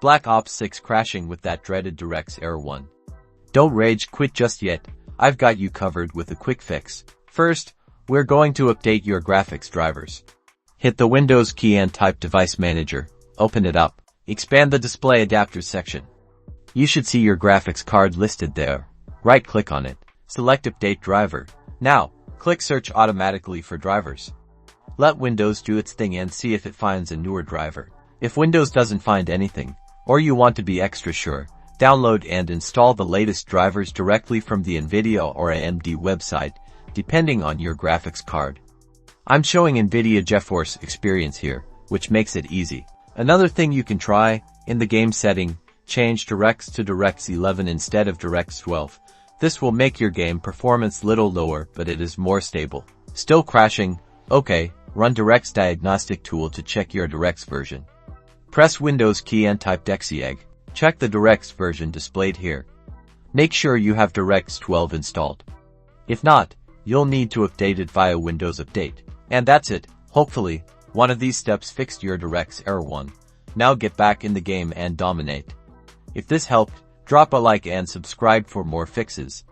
Black Ops 6 crashing with that dreaded DirectX Error 1. Don't rage quit just yet, I've got you covered with a quick fix. First, we're going to update your graphics drivers. Hit the Windows key and type Device Manager, open it up, expand the Display Adapters section. You should see your graphics card listed there. Right-click on it, select Update Driver. Now, click Search automatically for drivers. Let Windows do its thing and see if it finds a newer driver. If Windows doesn't find anything, or you want to be extra sure, download and install the latest drivers directly from the NVIDIA or AMD website, depending on your graphics card. I'm showing NVIDIA GeForce Experience here, which makes it easy. Another thing you can try, in the game setting, change DirectX to DirectX 11 instead of DirectX 12. This will make your game performance little lower, but it is more stable. Still crashing? Okay, run DirectX Diagnostic tool to check your DirectX version. Press Windows key and type DirectX. Check the DirectX version displayed here. Make sure you have DirectX 12 installed. If not, you'll need to update it via Windows Update. And that's it. Hopefully, one of these steps fixed your DirectX Error 1. Now get back in the game and dominate. If this helped, drop a like and subscribe for more fixes.